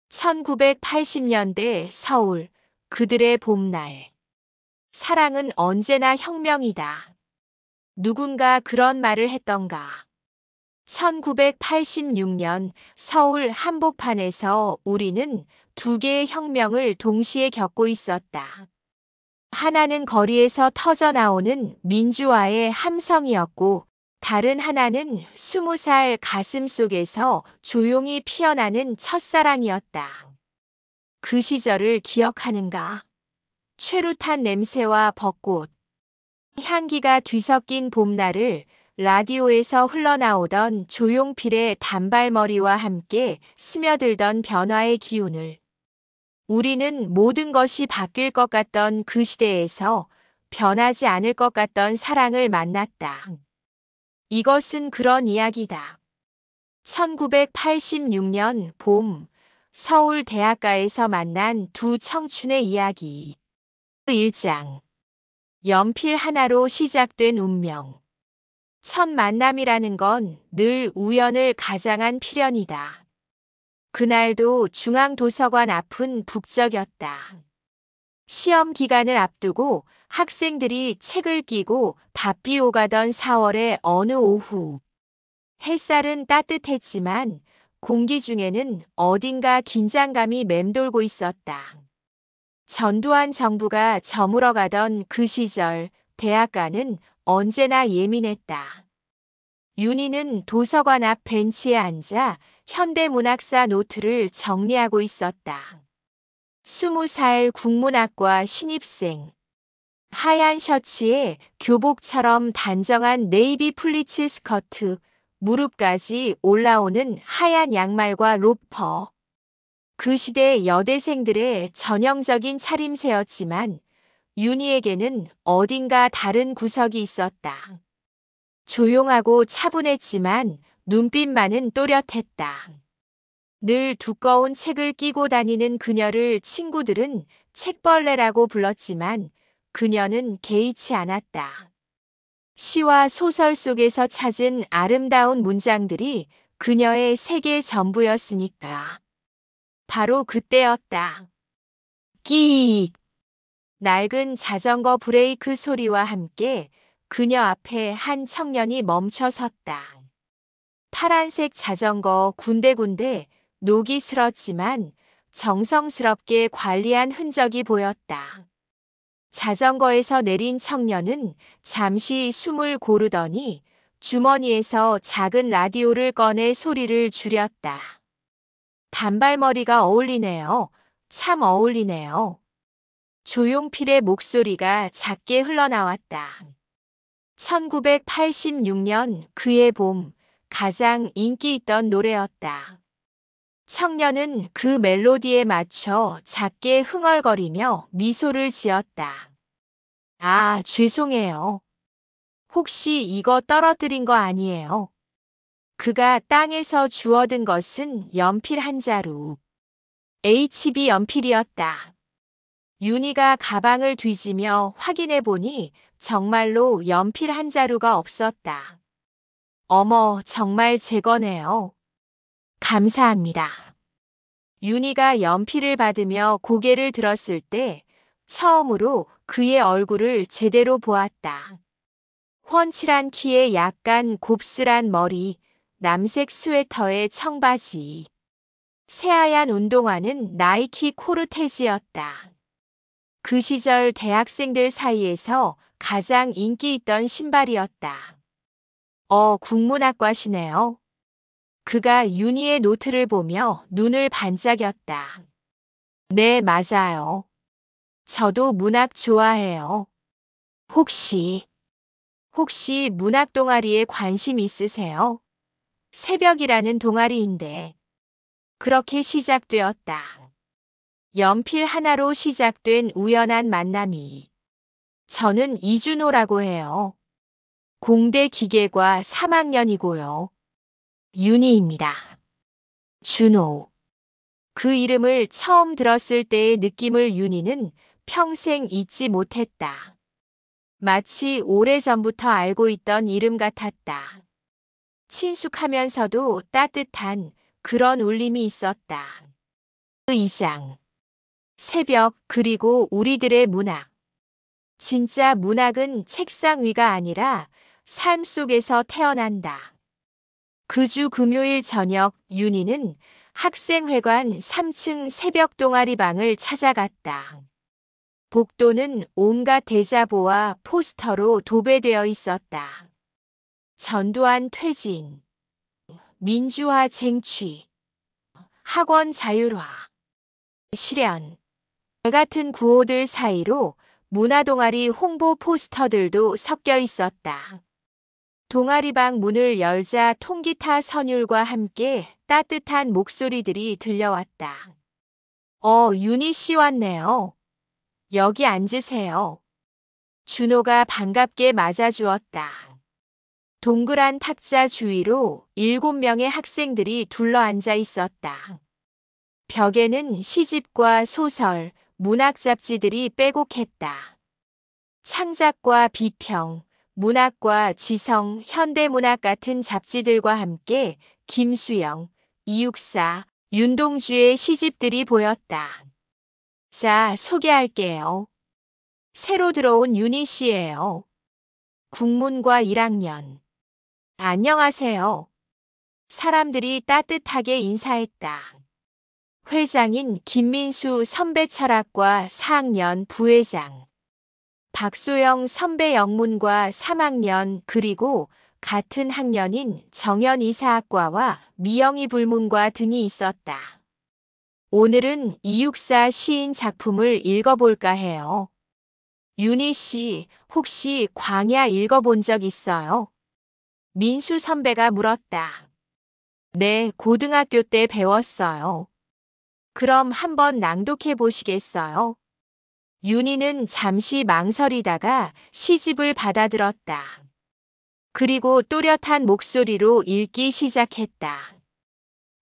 1980년대 서울, 그들의 봄날. 사랑은 언제나 혁명이다. 누군가 그런 말을 했던가. 1986년 서울 한복판에서 우리는 두 개의 혁명을 동시에 겪고 있었다. 하나는 거리에서 터져나오는 민주화의 함성이었고, 다른 하나는 20살 가슴 속에서 조용히 피어나는 첫사랑이었다. 그 시절을 기억하는가? 최루탄 냄새와 벚꽃, 향기가 뒤섞인 봄날을 라디오에서 흘러나오던 조용필의 단발머리와 함께 스며들던 변화의 기운을. 우리는 모든 것이 바뀔 것 같던 그 시대에서 변하지 않을 것 같던 사랑을 만났다. 이것은 그런 이야기다. 1986년 봄, 서울 대학가에서 만난 두 청춘의 이야기. 1장. 연필 하나로 시작된 운명. 첫 만남이라는 건 늘 우연을 가장한 필연이다. 그날도 중앙도서관 앞은 북적였다. 시험 기간을 앞두고 학생들이 책을 끼고 바삐 오가던 4월의 어느 오후. 햇살은 따뜻했지만 공기 중에는 어딘가 긴장감이 맴돌고 있었다. 전두환 정부가 저물어가던 그 시절 대학가는 언제나 예민했다. 윤희는 도서관 앞 벤치에 앉아 현대문학사 노트를 정리하고 있었다. 20살 국문학과 신입생. 하얀 셔츠에 교복처럼 단정한 네이비 플리츠 스커트, 무릎까지 올라오는 하얀 양말과 로퍼. 그 시대 여대생들의 전형적인 차림새였지만 윤희에게는 어딘가 다른 구석이 있었다. 조용하고 차분했지만 눈빛만은 또렷했다. 늘 두꺼운 책을 끼고 다니는 그녀를 친구들은 책벌레라고 불렀지만 그녀는 개의치 않았다. 시와 소설 속에서 찾은 아름다운 문장들이 그녀의 세계 전부였으니까. 바로 그때였다. 끼익! 낡은 자전거 브레이크 소리와 함께 그녀 앞에 한 청년이 멈춰 섰다. 파란색 자전거 군데군데 녹이 슬었지만 정성스럽게 관리한 흔적이 보였다. 자전거에서 내린 청년은 잠시 숨을 고르더니 주머니에서 작은 라디오를 꺼내 소리를 줄였다. 단발머리가 어울리네요. 참 어울리네요. 조용필의 목소리가 작게 흘러나왔다. 1986년 그의 봄, 가장 인기 있던 노래였다. 청년은 그 멜로디에 맞춰 작게 흥얼거리며 미소를 지었다. 아, 죄송해요. 혹시 이거 떨어뜨린 거 아니에요? 그가 땅에서 주워든 것은 연필 한 자루. HB 연필이었다. 윤희가 가방을 뒤지며 확인해 보니 정말로 연필 한 자루가 없었다. 어머, 정말 제 거네요. 감사합니다. 윤희가 연필을 받으며 고개를 들었을 때 처음으로 그의 얼굴을 제대로 보았다. 훤칠한 키에 약간 곱슬한 머리, 남색 스웨터에 청바지. 새하얀 운동화는 나이키 코르테즈였다. 그 시절 대학생들 사이에서 가장 인기 있던 신발이었다. 국문학과시네요. 그가 윤희의 노트를 보며 눈을 반짝였다. 네, 맞아요. 저도 문학 좋아해요. 혹시 문학 동아리에 관심 있으세요? 새벽이라는 동아리인데. 그렇게 시작되었다. 연필 하나로 시작된 우연한 만남이. 저는 이준호라고 해요. 공대 기계과 3학년이고요. 윤희입니다. 준호. 그 이름을 처음 들었을 때의 느낌을 윤희는 평생 잊지 못했다. 마치 오래전부터 알고 있던 이름 같았다. 친숙하면서도 따뜻한 그런 울림이 있었다. 의상, 새벽, 그리고 우리들의 문학. 진짜 문학은 책상 위가 아니라 삶 속에서 태어난다. 그 주 금요일 저녁 윤희는 학생회관 3층 새벽 동아리방을 찾아갔다. 복도는 온갖 대자보와 포스터로 도배되어 있었다. 전두환 퇴진, 민주화 쟁취, 학원 자율화, 실현 같은 구호들 사이로 문화동아리 홍보 포스터들도 섞여 있었다. 동아리방 문을 열자 통기타 선율과 함께 따뜻한 목소리들이 들려왔다. 윤희 씨 왔네요. 여기 앉으세요. 준호가 반갑게 맞아주었다. 동그란 탁자 주위로 7명의 학생들이 둘러앉아 있었다. 벽에는 시집과 소설, 문학 잡지들이 빼곡했다. 창작과 비평, 문학과 지성, 현대문학 같은 잡지들과 함께 김수영, 이육사, 윤동주의 시집들이 보였다. 자, 소개할게요. 새로 들어온 윤희 씨예요. 국문과 1학년. 안녕하세요. 사람들이 따뜻하게 인사했다. 회장인 김민수 선배 철학과 4학년 부회장. 박소영 선배 영문과 3학년 그리고 같은 학년인 정연 이사학과와 미영이 불문과 등이 있었다. 오늘은 이육사 시인 작품을 읽어볼까 해요. 윤희 씨, 혹시 광야 읽어본 적 있어요? 민수 선배가 물었다. 네, 고등학교 때 배웠어요. 그럼 한번 낭독해 보시겠어요? 윤희는 잠시 망설이다가 시집을 받아들었다. 그리고 또렷한 목소리로 읽기 시작했다.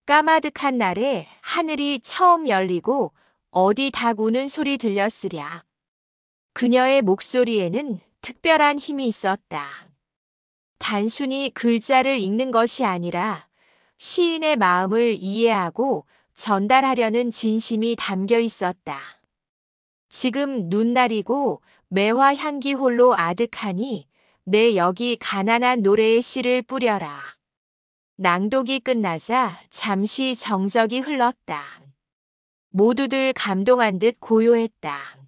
까마득한 날에 하늘이 처음 열리고 어디 닭 우는 소리 들렸으랴. 그녀의 목소리에는 특별한 힘이 있었다. 단순히 글자를 읽는 것이 아니라 시인의 마음을 이해하고 전달하려는 진심이 담겨 있었다. 지금 눈날이고 매화 향기 홀로 아득하니 내 여기 가난한 노래의 씨를 뿌려라. 낭독이 끝나자 잠시 정적이 흘렀다. 모두들 감동한 듯 고요했다.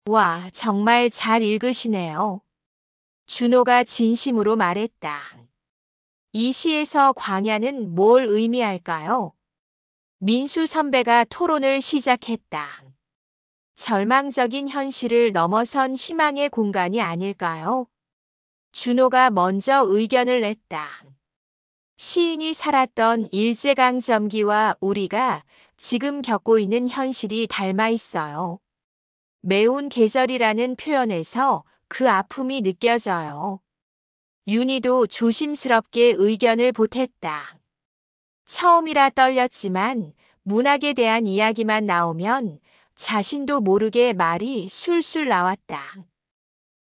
와, 정말 잘 읽으시네요. 준호가 진심으로 말했다. 이 시에서 광야는 뭘 의미할까요? 민수 선배가 토론을 시작했다. 절망적인 현실을 넘어선 희망의 공간이 아닐까요? 준호가 먼저 의견을 냈다. 시인이 살았던 일제강점기와 우리가 지금 겪고 있는 현실이 닮아 있어요. 매운 계절이라는 표현에서 그 아픔이 느껴져요. 윤희도 조심스럽게 의견을 보탰다. 처음이라 떨렸지만 문학에 대한 이야기만 나오면 자신도 모르게 말이 술술 나왔다.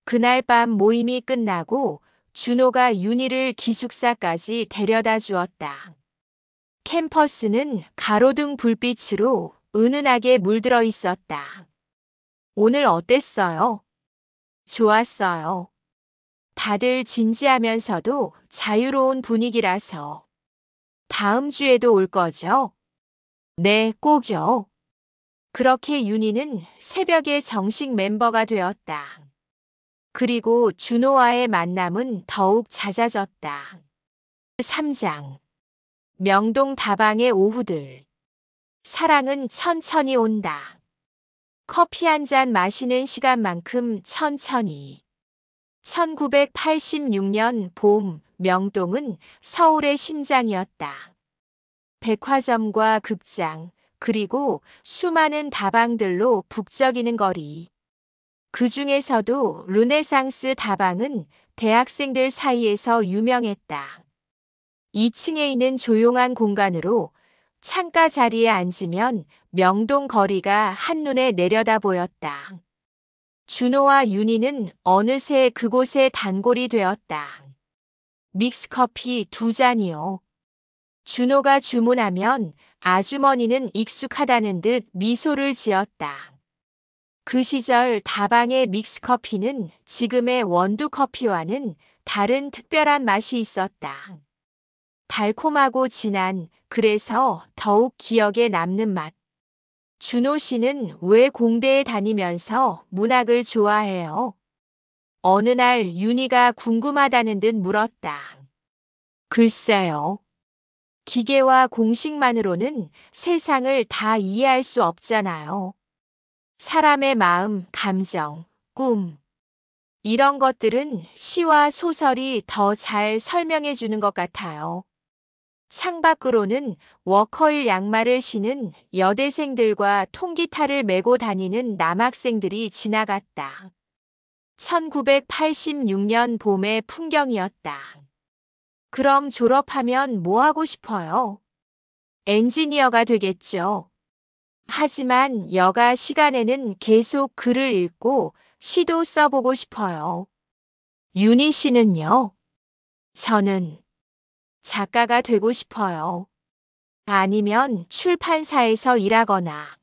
그날 밤 모임이 끝나고 준호가 윤희를 기숙사까지 데려다 주었다. 캠퍼스는 가로등 불빛으로 은은하게 물들어 있었다. 오늘 어땠어요? 좋았어요. 다들 진지하면서도 자유로운 분위기라서. 다음 주에도 올 거죠? 네, 꼭요. 그렇게 윤희는 새벽에 정식 멤버가 되었다. 그리고 준호와의 만남은 더욱 잦아졌다. 3장. 명동 다방의 오후들. 사랑은 천천히 온다. 커피 한 잔 마시는 시간만큼 천천히. 1986년 봄, 명동은 서울의 심장이었다. 백화점과 극장, 그리고 수많은 다방들로 북적이는 거리. 그 중에서도 르네상스 다방은 대학생들 사이에서 유명했다. 2층에 있는 조용한 공간으로 창가 자리에 앉으면 명동 거리가 한눈에 내려다 보였다. 준호와 윤희는 어느새 그곳에 단골이 되었다. 믹스커피 2잔이요. 준호가 주문하면 아주머니는 익숙하다는 듯 미소를 지었다. 그 시절 다방의 믹스커피는 지금의 원두커피와는 다른 특별한 맛이 있었다. 달콤하고 진한, 그래서 더욱 기억에 남는 맛. 준호 씨는 왜 공대에 다니면서 문학을 좋아해요? 어느 날 윤희가 궁금하다는 듯 물었다. 글쎄요. 기계와 공식만으로는 세상을 다 이해할 수 없잖아요. 사람의 마음, 감정, 꿈, 이런 것들은 시와 소설이 더 잘 설명해 주는 것 같아요. 창밖으로는 워커힐 양말을 신은 여대생들과 통기타를 메고 다니는 남학생들이 지나갔다. 1986년 봄의 풍경이었다. 그럼 졸업하면 뭐 하고 싶어요? 엔지니어가 되겠죠. 하지만 여가 시간에는 계속 글을 읽고 시도 써보고 싶어요. 윤희 씨는요? 저는 작가가 되고 싶어요. 아니면 출판사에서 일하거나.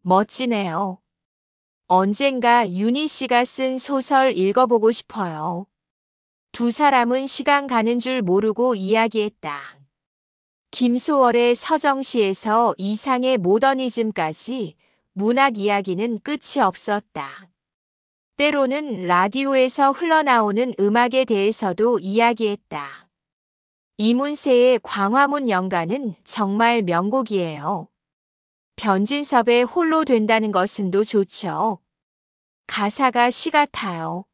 멋지네요. 언젠가 윤희 씨가 쓴 소설 읽어보고 싶어요. 두 사람은 시간 가는 줄 모르고 이야기했다. 김소월의 서정시에서 이상의 모더니즘까지 문학 이야기는 끝이 없었다. 때로는 라디오에서 흘러나오는 음악에 대해서도 이야기했다. 이문세의 광화문 연가는 정말 명곡이에요. 변진섭의 홀로 된다는 것은도 좋죠. 가사가 시 같아요.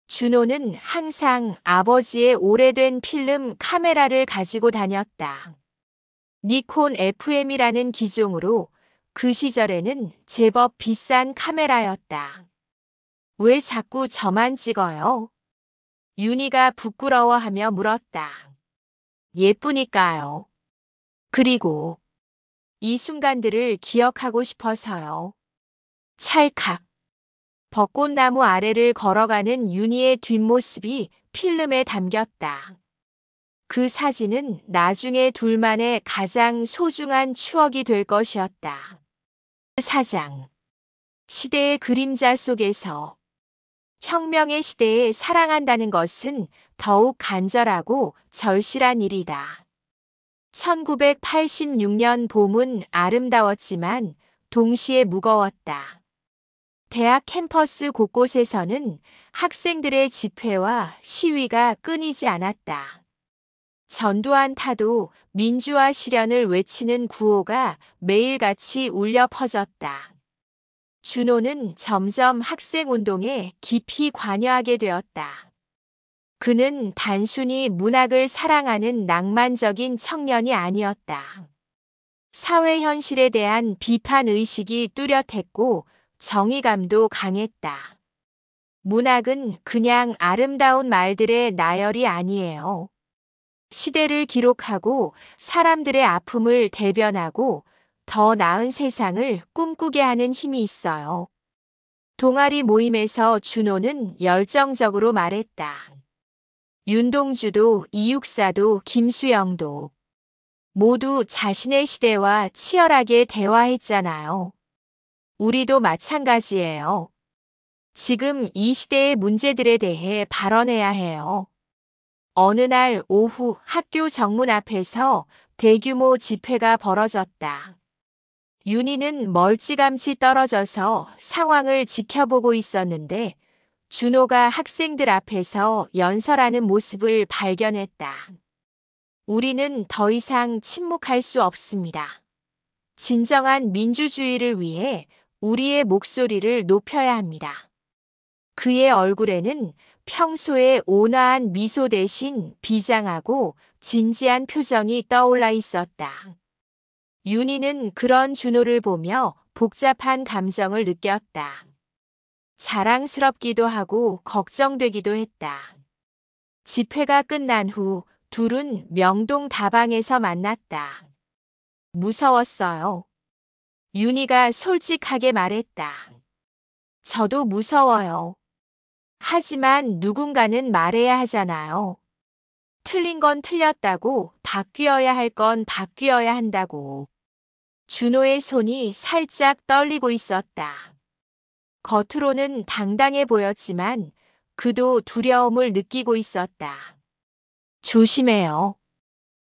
준호는 항상 아버지의 오래된 필름 카메라를 가지고 다녔다. 니콘 FM이라는 기종으로 그 시절에는 제법 비싼 카메라였다. 왜 자꾸 저만 찍어요? 윤희가 부끄러워하며 물었다. 예쁘니까요. 그리고 이 순간들을 기억하고 싶어서요. 찰칵. 벚꽃나무 아래를 걸어가는 윤희의 뒷모습이 필름에 담겼다. 그 사진은 나중에 둘만의 가장 소중한 추억이 될 것이었다. 사장. 시대의 그림자 속에서 혁명의 시대에 사랑한다는 것은 더욱 간절하고 절실한 일이다. 1986년 봄은 아름다웠지만 동시에 무거웠다. 대학 캠퍼스 곳곳에서는 학생들의 집회와 시위가 끊이지 않았다. 전두환 타도 민주화 실현을 외치는 구호가 매일같이 울려 퍼졌다. 준호는 점점 학생운동에 깊이 관여하게 되었다. 그는 단순히 문학을 사랑하는 낭만적인 청년이 아니었다. 사회 현실에 대한 비판 의식이 뚜렷했고 정의감도 강했다. 문학은 그냥 아름다운 말들의 나열이 아니에요. 시대를 기록하고 사람들의 아픔을 대변하고 더 나은 세상을 꿈꾸게 하는 힘이 있어요. 동아리 모임에서 준호는 열정적으로 말했다. 윤동주도 이육사도 김수영도 모두 자신의 시대와 치열하게 대화했잖아요. 우리도 마찬가지예요. 지금 이 시대의 문제들에 대해 발언해야 해요. 어느 날 오후 학교 정문 앞에서 대규모 집회가 벌어졌다. 윤희는 멀찌감치 떨어져서 상황을 지켜보고 있었는데 준호가 학생들 앞에서 연설하는 모습을 발견했다. 우리는 더 이상 침묵할 수 없습니다. 진정한 민주주의를 위해 우리의 목소리를 높여야 합니다. 그의 얼굴에는 평소의 온화한 미소 대신 비장하고 진지한 표정이 떠올라 있었다. 윤희는 그런 준호를 보며 복잡한 감정을 느꼈다. 자랑스럽기도 하고 걱정되기도 했다. 집회가 끝난 후 둘은 명동 다방에서 만났다. 무서웠어요. 윤희가 솔직하게 말했다. 저도 무서워요. 하지만 누군가는 말해야 하잖아요. 틀린 건 틀렸다고, 바뀌어야 할 건 바뀌어야 한다고. 준호의 손이 살짝 떨리고 있었다. 겉으로는 당당해 보였지만 그도 두려움을 느끼고 있었다. 조심해요.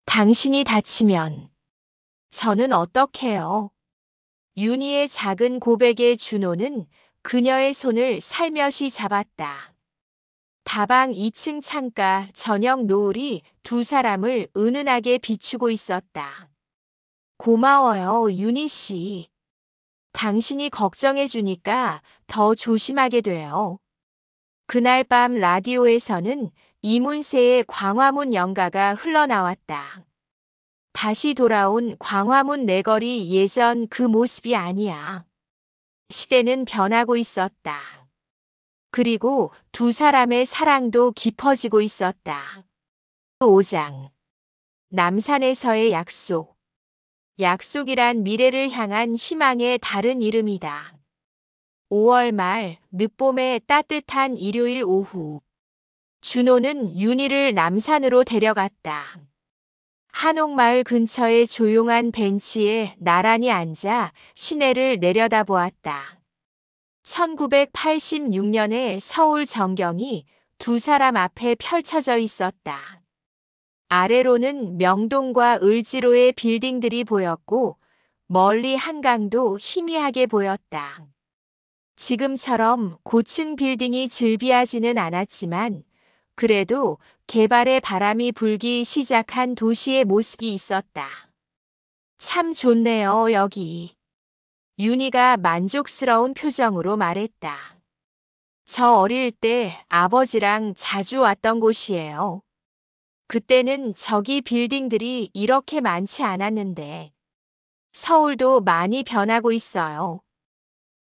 당신이 다치면 저는 어떡해요? 윤희의 작은 고백에 준호는 그녀의 손을 살며시 잡았다. 다방 2층 창가 저녁 노을이 두 사람을 은은하게 비추고 있었다. 고마워요, 윤희 씨. 당신이 걱정해 주니까 더 조심하게 돼요. 그날 밤 라디오에서는 이문세의 광화문 연가가 흘러나왔다. 다시 돌아온 광화문 내거리 예전 그 모습이 아니야. 시대는 변하고 있었다. 그리고 두 사람의 사랑도 깊어지고 있었다. 5장. 남산에서의 약속. 약속이란 미래를 향한 희망의 다른 이름이다. 5월 말 늦봄의 따뜻한 일요일 오후. 준호는 윤희를 남산으로 데려갔다. 한옥마을 근처의 조용한 벤치에 나란히 앉아 시내를 내려다보았다. 1986년의 서울 전경이 두 사람 앞에 펼쳐져 있었다. 아래로는 명동과 을지로의 빌딩들이 보였고 멀리 한강도 희미하게 보였다. 지금처럼 고층 빌딩이 즐비하지는 않았지만 그래도 개발의 바람이 불기 시작한 도시의 모습이 있었다. 참 좋네요, 여기. 윤희가 만족스러운 표정으로 말했다. 저 어릴 때 아버지랑 자주 왔던 곳이에요. 그때는 저기 빌딩들이 이렇게 많지 않았는데 서울도 많이 변하고 있어요.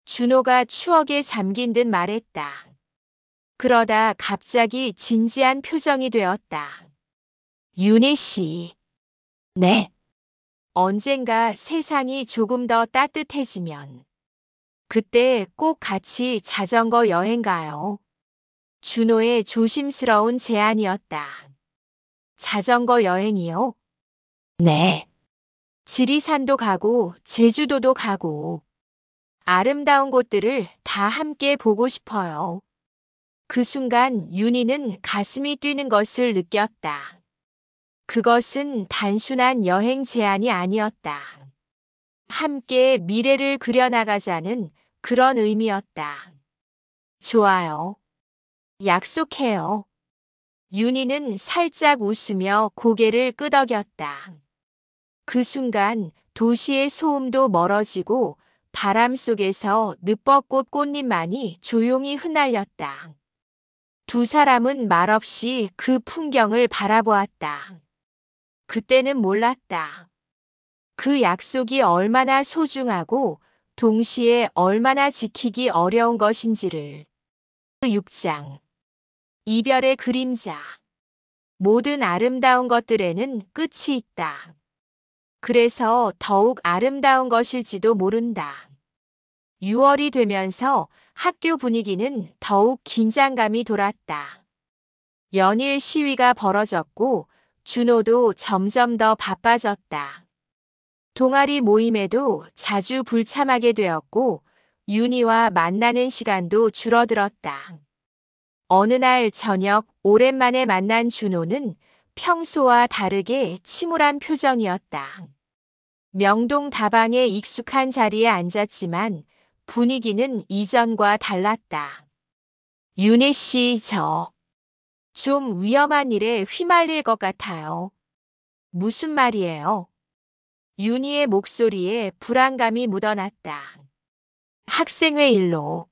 준호가 추억에 잠긴 듯 말했다. 그러다 갑자기 진지한 표정이 되었다. 윤희 씨. 네. 언젠가 세상이 조금 더 따뜻해지면 그때 꼭 같이 자전거 여행 가요. 준호의 조심스러운 제안이었다. 자전거 여행이요? 네. 지리산도 가고 제주도도 가고 아름다운 곳들을 다 함께 보고 싶어요. 그 순간 윤희는 가슴이 뛰는 것을 느꼈다. 그것은 단순한 여행 제안이 아니었다. 함께 미래를 그려나가자는 그런 의미였다. 좋아요. 약속해요. 윤희는 살짝 웃으며 고개를 끄덕였다. 그 순간 도시의 소음도 멀어지고 바람 속에서 늦벚꽃 꽃잎만이 조용히 흩날렸다. 두 사람은 말없이 그 풍경을 바라보았다. 그때는 몰랐다. 그 약속이 얼마나 소중하고 동시에 얼마나 지키기 어려운 것인지를. 6장. 이별의 그림자. 모든 아름다운 것들에는 끝이 있다. 그래서 더욱 아름다운 것일지도 모른다. 6월이 되면서 학교 분위기는 더욱 긴장감이 돌았다. 연일 시위가 벌어졌고 준호도 점점 더 바빠졌다. 동아리 모임에도 자주 불참하게 되었고 윤희와 만나는 시간도 줄어들었다. 어느 날 저녁 오랜만에 만난 준호는 평소와 다르게 침울한 표정이었다. 명동 다방에 익숙한 자리에 앉았지만 분위기는 이전과 달랐다. 윤희 씨, 좀 위험한 일에 휘말릴 것 같아요. 무슨 말이에요? 윤희의 목소리에 불안감이 묻어났다. 학생회 일로.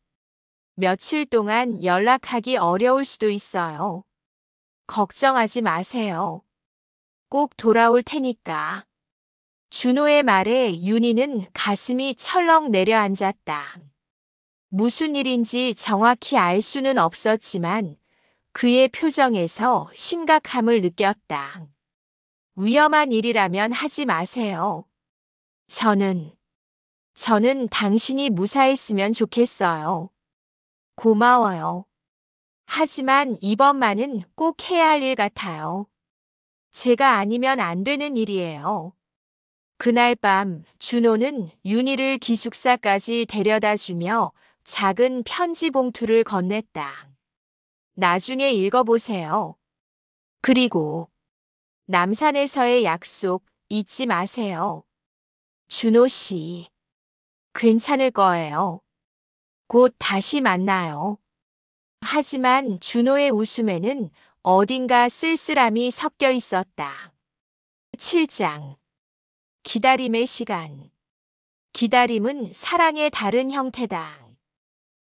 며칠 동안 연락하기 어려울 수도 있어요. 걱정하지 마세요. 꼭 돌아올 테니까. 준호의 말에 윤희는 가슴이 철렁 내려앉았다. 무슨 일인지 정확히 알 수는 없었지만 그의 표정에서 심각함을 느꼈다. 위험한 일이라면 하지 마세요. 저는 당신이 무사했으면 좋겠어요. 고마워요. 하지만 이번만은 꼭 해야 할 일 같아요. 제가 아니면 안 되는 일이에요. 그날 밤 준호는 윤희를 기숙사까지 데려다 주며 작은 편지 봉투를 건넸다. 나중에 읽어보세요. 그리고 남산에서의 약속 잊지 마세요. 준호 씨, 괜찮을 거예요. 곧 다시 만나요. 하지만 준호의 웃음에는 어딘가 쓸쓸함이 섞여 있었다. 7장. 기다림의 시간. 기다림은 사랑의 다른 형태다.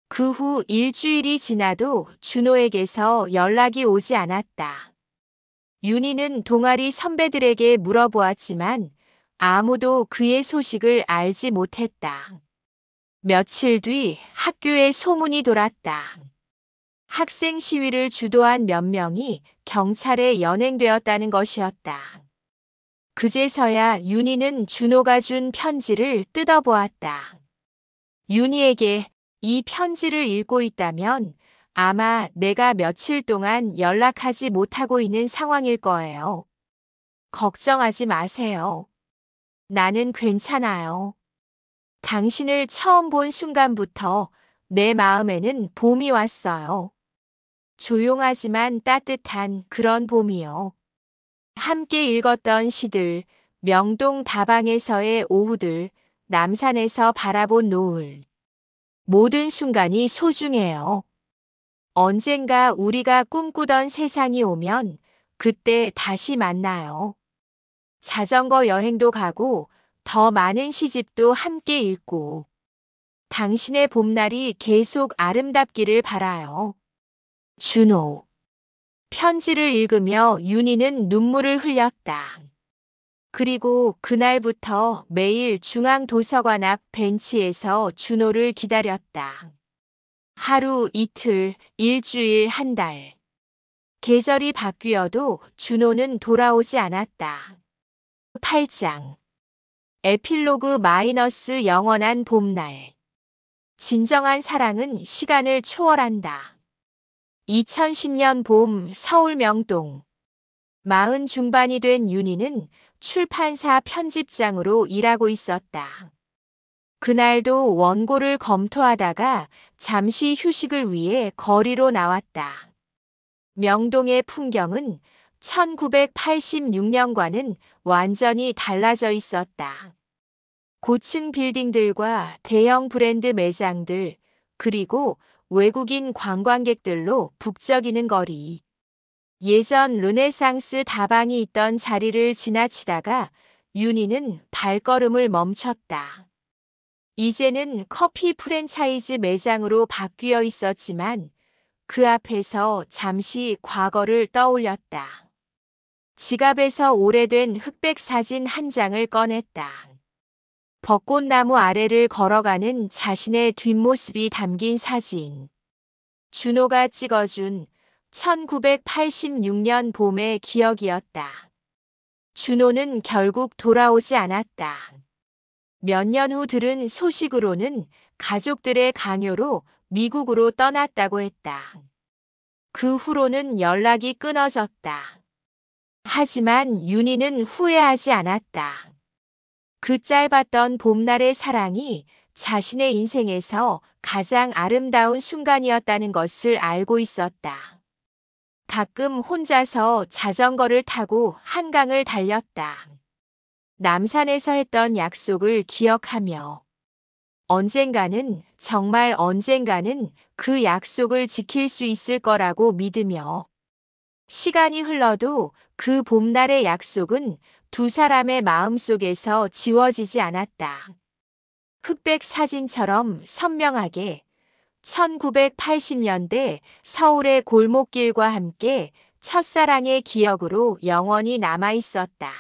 그 후 일주일이 지나도 준호에게서 연락이 오지 않았다. 윤희는 동아리 선배들에게 물어보았지만 아무도 그의 소식을 알지 못했다. 며칠 뒤 학교에 소문이 돌았다. 학생 시위를 주도한 몇 명이 경찰에 연행되었다는 것이었다. 그제서야 윤희는 준호가 준 편지를 뜯어보았다. 윤희에게 이 편지를 읽고 있다면 아마 내가 며칠 동안 연락하지 못하고 있는 상황일 거예요. 걱정하지 마세요. 나는 괜찮아요. 당신을 처음 본 순간부터 내 마음에는 봄이 왔어요. 조용하지만 따뜻한 그런 봄이요. 함께 읽었던 시들, 명동 다방에서의 오후들, 남산에서 바라본 노을. 모든 순간이 소중해요. 언젠가 우리가 꿈꾸던 세상이 오면 그때 다시 만나요. 자전거 여행도 가고 더 많은 시집도 함께 읽고 당신의 봄날이 계속 아름답기를 바라요. 준호. 편지를 읽으며 윤희는 눈물을 흘렸다. 그리고 그날부터 매일 중앙도서관 앞 벤치에서 준호를 기다렸다. 하루, 이틀, 일주일, 한 달. 계절이 바뀌어도 준호는 돌아오지 않았다. 8장. 에필로그 마이너스 영원한 봄날. 진정한 사랑은 시간을 초월한다. 2010년 봄 서울 명동. 40 중반이 된 윤희는 출판사 편집장으로 일하고 있었다. 그날도 원고를 검토하다가 잠시 휴식을 위해 거리로 나왔다. 명동의 풍경은 1986년과는 완전히 달라져 있었다. 고층 빌딩들과 대형 브랜드 매장들, 그리고 외국인 관광객들로 북적이는 거리. 예전 르네상스 다방이 있던 자리를 지나치다가 윤희는 발걸음을 멈췄다. 이제는 커피 프랜차이즈 매장으로 바뀌어 있었지만 그 앞에서 잠시 과거를 떠올렸다. 지갑에서 오래된 흑백 사진 한 장을 꺼냈다. 벚꽃나무 아래를 걸어가는 자신의 뒷모습이 담긴 사진. 준호가 찍어준 1986년 봄의 기억이었다. 준호는 결국 돌아오지 않았다. 몇 년 후 들은 소식으로는 가족들의 강요로 미국으로 떠났다고 했다. 그 후로는 연락이 끊어졌다. 하지만 윤희는 후회하지 않았다. 그 짧았던 봄날의 사랑이 자신의 인생에서 가장 아름다운 순간이었다는 것을 알고 있었다. 가끔 혼자서 자전거를 타고 한강을 달렸다. 남산에서 했던 약속을 기억하며 언젠가는, 정말 언젠가는 그 약속을 지킬 수 있을 거라고 믿으며 시간이 흘러도 그 봄날의 약속은 두 사람의 마음속에서 지워지지 않았다. 흑백 사진처럼 선명하게 1980년대 서울의 골목길과 함께 첫사랑의 기억으로 영원히 남아 있었다.